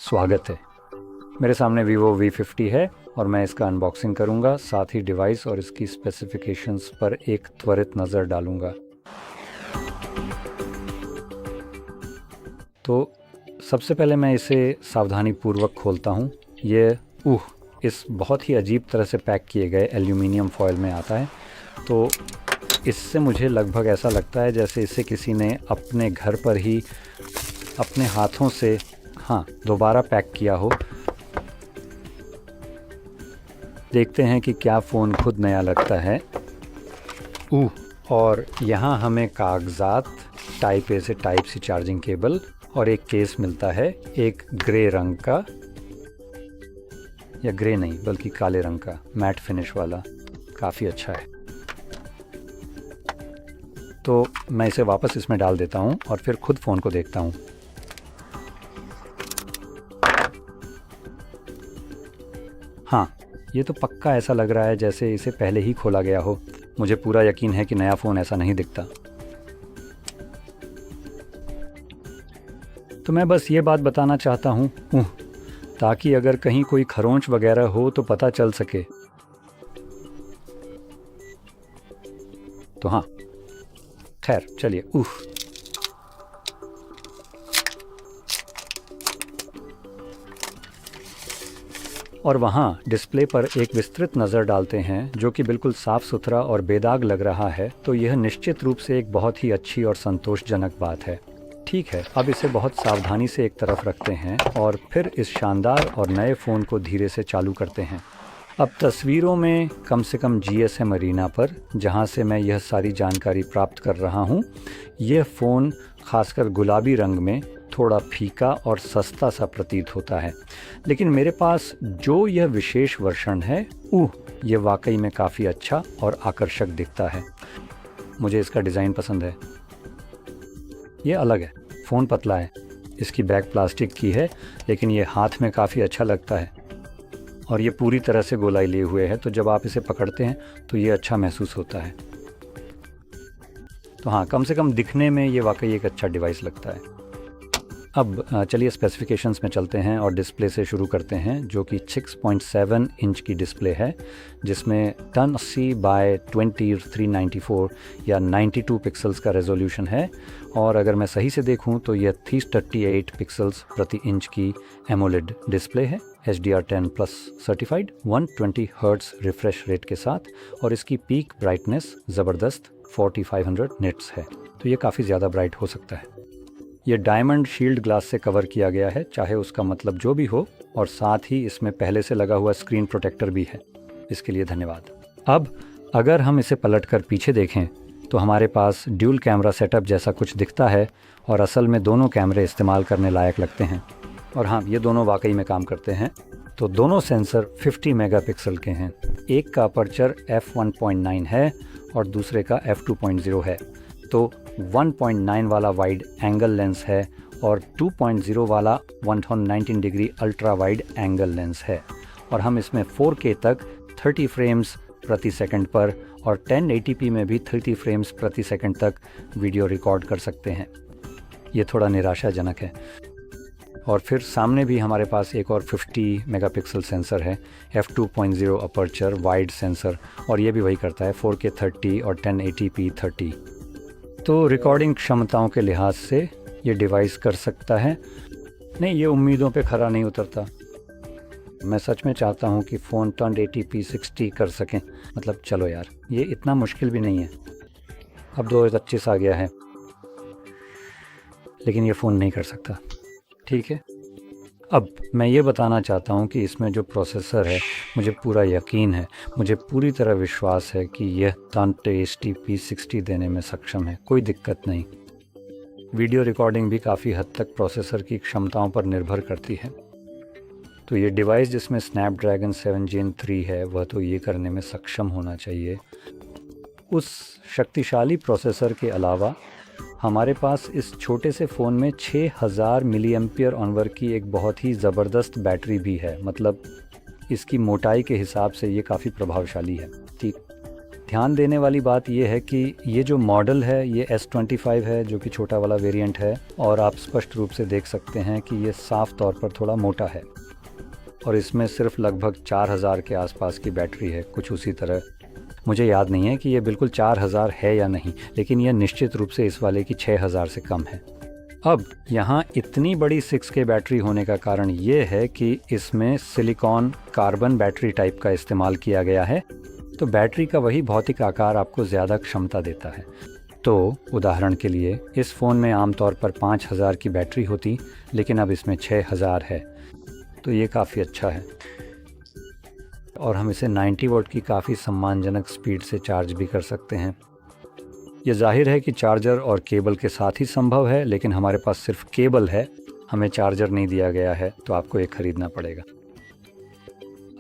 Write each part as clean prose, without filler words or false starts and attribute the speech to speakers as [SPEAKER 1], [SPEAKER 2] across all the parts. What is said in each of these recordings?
[SPEAKER 1] स्वागत है। मेरे सामने Vivo V50 है और मैं इसका अनबॉक्सिंग करूंगा, साथ ही डिवाइस और इसकी स्पेसिफिकेशंस पर एक त्वरित नज़र डालूंगा। तो सबसे पहले मैं इसे सावधानीपूर्वक खोलता हूं। ये इस बहुत ही अजीब तरह से पैक किए गए एल्यूमिनियम फॉयल में आता है। तो इससे मुझे लगभग ऐसा लगता है जैसे इसे किसी ने अपने घर पर ही अपने हाथों से दोबारा पैक किया हो। देखते हैं कि क्या फ़ोन खुद नया लगता है। और यहाँ हमें कागज़ात, टाइप ए से टाइप सी चार्जिंग केबल और एक केस मिलता है, एक ग्रे रंग का, या ग्रे नहीं बल्कि काले रंग का मैट फिनिश वाला, काफ़ी अच्छा है। तो मैं इसे वापस इसमें डाल देता हूँ और फिर खुद फ़ोन को देखता हूँ। ये तो पक्का ऐसा लग रहा है जैसे इसे पहले ही खोला गया हो। मुझे पूरा यकीन है कि नया फ़ोन ऐसा नहीं दिखता। तो मैं बस ये बात बताना चाहता हूँ ताकि अगर कहीं कोई खरोंच वगैरह हो तो पता चल सके। तो खैर चलिए। और वहाँ डिस्प्ले पर एक विस्तृत नज़र डालते हैं जो कि बिल्कुल साफ़ सुथरा और बेदाग लग रहा है। तो यह निश्चित रूप से एक बहुत ही अच्छी और संतोषजनक बात है। ठीक है, अब इसे बहुत सावधानी से एक तरफ रखते हैं और फिर इस शानदार और नए फ़ोन को धीरे से चालू करते हैं। अब तस्वीरों में कम से कम GSM अरीना पर, जहाँ से मैं यह सारी जानकारी प्राप्त कर रहा हूँ, यह फ़ोन खासकर गुलाबी रंग में थोड़ा फीका और सस्ता सा प्रतीत होता है। लेकिन मेरे पास जो यह विशेष वर्षन है, ये वाकई में काफ़ी अच्छा और आकर्षक दिखता है। मुझे इसका डिज़ाइन पसंद है। ये अलग है, फ़ोन पतला है, इसकी बैक प्लास्टिक की है, लेकिन ये हाथ में काफ़ी अच्छा लगता है और ये पूरी तरह से गोलाई लिए हुए है। तो जब आप इसे पकड़ते हैं तो ये अच्छा महसूस होता है। तो कम से कम दिखने में ये वाकई एक अच्छा डिवाइस लगता है। अब चलिए स्पेसिफिकेशंस में चलते हैं और डिस्प्ले से शुरू करते हैं, जो कि 6.7 इंच की डिस्प्ले है, जिसमें 1080 बाय 20 या 92 पिक्सल्स का रेजोल्यूशन है। और अगर मैं सही से देखूं तो यह 338 पिक्सल्स प्रति इंच की एमोलेड डिस्प्ले है, HDR10+ certified, 120 hertz refresh rate के साथ, और इसकी पीक ब्राइटनेस ज़बरदस्त 4500 निट्स है। तो ये काफ़ी ज़्यादा ब्राइट हो सकता है। ये डायमंड शील्ड ग्लास से कवर किया गया है, चाहे उसका मतलब जो भी हो, और साथ ही इसमें पहले से लगा हुआ स्क्रीन प्रोटेक्टर भी है। इसके लिए धन्यवाद। अब अगर हम इसे पलटकर पीछे देखें तो हमारे पास ड्यूल कैमरा सेटअप जैसा कुछ दिखता है, और असल में दोनों कैमरे इस्तेमाल करने लायक लगते हैं। और ये दोनों वाकई में काम करते हैं। तो दोनों सेंसर 50 मेगापिक्सल के हैं। एक का अपर्चर f1.9 है और दूसरे का f2.0 है। तो 1.9 वाला वाइड एंगल लेंस है और 2.0 वाला 119 degree ultra wide angle lens है। और हम इसमें 4K तक 30 फ्रेम्स प्रति सेकंड पर और 1080p में भी 30 फ्रेम्स प्रति सेकंड तक वीडियो रिकॉर्ड कर सकते हैं। ये थोड़ा निराशाजनक है। और फिर सामने भी हमारे पास एक और 50 मेगापिक्सल सेंसर है, f2.0 अपर्चर वाइड सेंसर, और ये भी वही करता है 4K 30 और 1080p 30। तो रिकॉर्डिंग क्षमताओं के लिहाज से ये डिवाइस कर सकता है। नहीं, ये उम्मीदों पे खरा नहीं उतरता। मैं सच में चाहता हूँ कि फ़ोन 1080p 60 कर सकें। मतलब चलो यार, ये इतना मुश्किल भी नहीं है। अब 2025 आ गया है, लेकिन ये फ़ोन नहीं कर सकता। ठीक है, अब मैं ये बताना चाहता हूँ कि इसमें जो प्रोसेसर है, मुझे पूरा यकीन है, मुझे पूरी तरह विश्वास है कि यह 1080p 60 देने में सक्षम है। कोई दिक्कत नहीं। वीडियो रिकॉर्डिंग भी काफ़ी हद तक प्रोसेसर की क्षमताओं पर निर्भर करती है। तो ये डिवाइस जिसमें स्नैपड्रैगन 7 Gen 3 है, वह तो ये करने में सक्षम होना चाहिए। उस शक्तिशाली प्रोसेसर के अलावा हमारे पास इस छोटे से फ़ोन में 6000 मिली एम्पियर ऑनवर की एक बहुत ही ज़बरदस्त बैटरी भी है। मतलब इसकी मोटाई के हिसाब से ये काफ़ी प्रभावशाली है। ठीक, ध्यान देने वाली बात ये है कि ये जो मॉडल है ये S25 है, जो कि छोटा वाला वेरिएंट है, और आप स्पष्ट रूप से देख सकते हैं कि ये साफ़ तौर पर थोड़ा मोटा है और इसमें सिर्फ लगभग 4000 के आसपास की बैटरी है, कुछ उसी तरह। मुझे याद नहीं है कि ये बिल्कुल 4000 है या नहीं, लेकिन यह निश्चित रूप से इस वाले की 6000 से कम है। अब यहाँ इतनी बड़ी 6K बैटरी होने का कारण ये है कि इसमें सिलिकॉन कार्बन बैटरी टाइप का इस्तेमाल किया गया है, तो बैटरी का वही भौतिक आकार आपको ज़्यादा क्षमता देता है। तो उदाहरण के लिए इस फ़ोन में आमतौर पर 5000 की बैटरी होती, लेकिन अब इसमें 6000 है, तो ये काफ़ी अच्छा है। और हम इसे 90 वोल्ट की काफ़ी सम्मानजनक स्पीड से चार्ज भी कर सकते हैं। ये जाहिर है कि चार्जर और केबल के साथ ही संभव है, लेकिन हमारे पास सिर्फ केबल है, हमें चार्जर नहीं दिया गया है, तो आपको एक ख़रीदना पड़ेगा।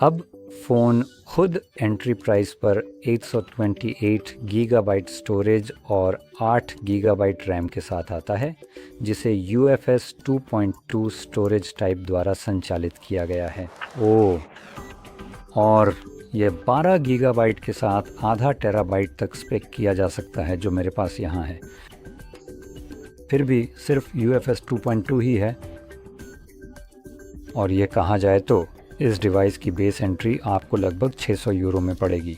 [SPEAKER 1] अब फ़ोन खुद एंट्री प्राइस पर 828 गीगाबाइट स्टोरेज और 8 गीगाबाइट रैम के साथ आता है, जिसे UFS 2.2 स्टोरेज टाइप द्वारा संचालित किया गया है। और ये 12 गीगाबाइट के साथ आधा टेराबाइट तक स्पेक किया जा सकता है, जो मेरे पास यहाँ है। फिर भी सिर्फ UFS 2.2 ही है। और ये कहा जाए तो इस डिवाइस की बेस एंट्री आपको लगभग 600 यूरो में पड़ेगी,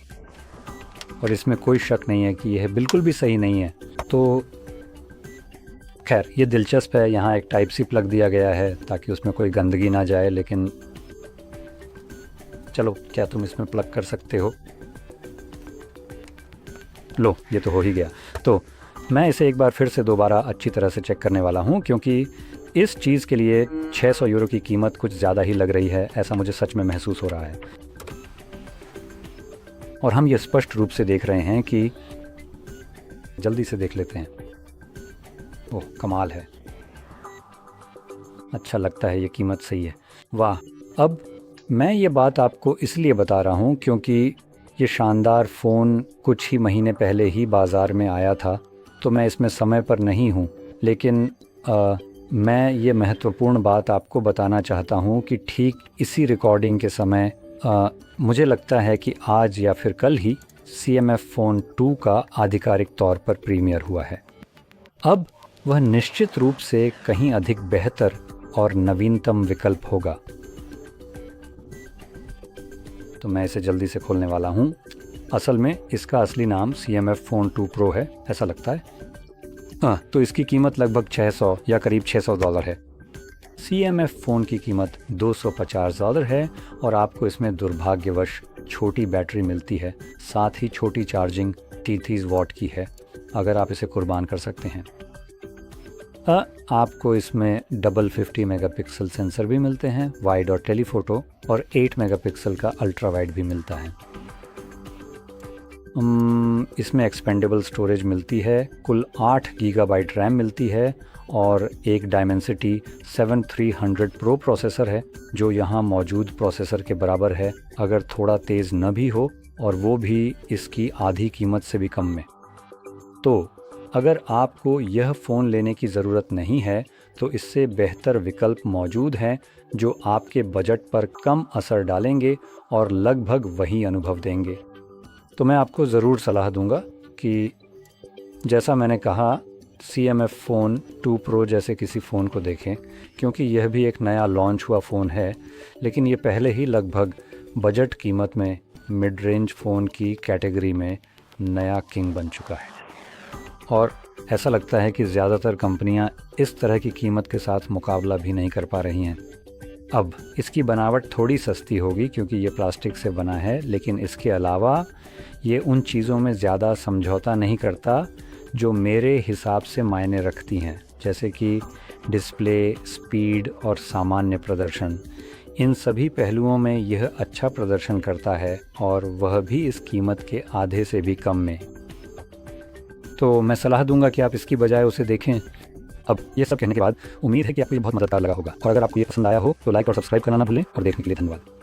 [SPEAKER 1] और इसमें कोई शक नहीं है कि यह बिल्कुल भी सही नहीं है। तो खैर, ये दिलचस्प है। यहाँ एक टाइप सी प्लग दिया गया है ताकि उसमें कोई गंदगी ना जाए, लेकिन चलो, क्या तुम इसमें प्लग कर सकते हो? लो, ये तो हो ही गया। तो मैं इसे एक बार फिर से दोबारा अच्छी तरह से चेक करने वाला हूँ, क्योंकि इस चीज़ के लिए 600 यूरो की कीमत कुछ ज़्यादा ही लग रही है, ऐसा मुझे सच में महसूस हो रहा है। और हम ये स्पष्ट रूप से देख रहे हैं कि, जल्दी से देख लेते हैं। ओह, कमाल है, अच्छा लगता है, ये कीमत सही है, वाह। अब मैं ये बात आपको इसलिए बता रहा हूँ क्योंकि ये शानदार फ़ोन कुछ ही महीने पहले ही बाज़ार में आया था, तो मैं इसमें समय पर नहीं हूँ, लेकिन मैं ये महत्वपूर्ण बात आपको बताना चाहता हूँ कि ठीक इसी रिकॉर्डिंग के समय मुझे लगता है कि आज या फिर कल ही CMF फ़ोन 2 का आधिकारिक तौर पर प्रीमियर हुआ है। अब वह निश्चित रूप से कहीं अधिक बेहतर और नवीनतम विकल्प होगा। तो मैं इसे जल्दी से खोलने वाला हूँ। असल में इसका असली नाम CMF फ़ोन 2 Pro है, ऐसा लगता है। हाँ, तो इसकी कीमत लगभग 600 या करीब $600 है। CMF फ़ोन की कीमत $250 है, और आपको इसमें दुर्भाग्यवश छोटी बैटरी मिलती है, साथ ही छोटी चार्जिंग 30 वाट की है, अगर आप इसे कुर्बान कर सकते हैं। आपको इसमें डबल 50 मेगापिक्सल सेंसर भी मिलते हैं, वाइड और टेलीफोटो, और 8 मेगापिक्सल का अल्ट्रा वाइड भी मिलता है। इसमें एक्सपेंडेबल स्टोरेज मिलती है, कुल 8 गीगाबाइट रैम मिलती है, और एक डायमेंसिटी 7300 प्रो प्रोसेसर है, जो यहाँ मौजूद प्रोसेसर के बराबर है, अगर थोड़ा तेज़ न भी हो, और वो भी इसकी आधी कीमत से भी कम में। तो अगर आपको यह फ़ोन लेने की ज़रूरत नहीं है, तो इससे बेहतर विकल्प मौजूद हैं जो आपके बजट पर कम असर डालेंगे और लगभग वही अनुभव देंगे। तो मैं आपको ज़रूर सलाह दूंगा कि, जैसा मैंने कहा, CMF फ़ोन 2 Pro जैसे किसी फ़ोन को देखें, क्योंकि यह भी एक नया लॉन्च हुआ फ़ोन है, लेकिन ये पहले ही लगभग बजट कीमत में मिड रेंज फ़ोन की कैटेगरी में नया किंग बन चुका है। और ऐसा लगता है कि ज़्यादातर कंपनियां इस तरह की कीमत के साथ मुकाबला भी नहीं कर पा रही हैं। अब इसकी बनावट थोड़ी सस्ती होगी क्योंकि ये प्लास्टिक से बना है, लेकिन इसके अलावा ये उन चीज़ों में ज़्यादा समझौता नहीं करता जो मेरे हिसाब से मायने रखती हैं, जैसे कि डिस्प्ले, स्पीड और सामान्य प्रदर्शन। इन सभी पहलुओं में यह अच्छा प्रदर्शन करता है, और वह भी इस कीमत के आधे से भी कम में। तो मैं सलाह दूंगा कि आप इसकी बजाय उसे देखें। अब ये सब कहने के बाद उम्मीद है कि आपको ये बहुत मददगार लगा होगा, और अगर आपको ये पसंद आया हो तो लाइक और सब्सक्राइब करना ना भूलें, और देखने के लिए धन्यवाद।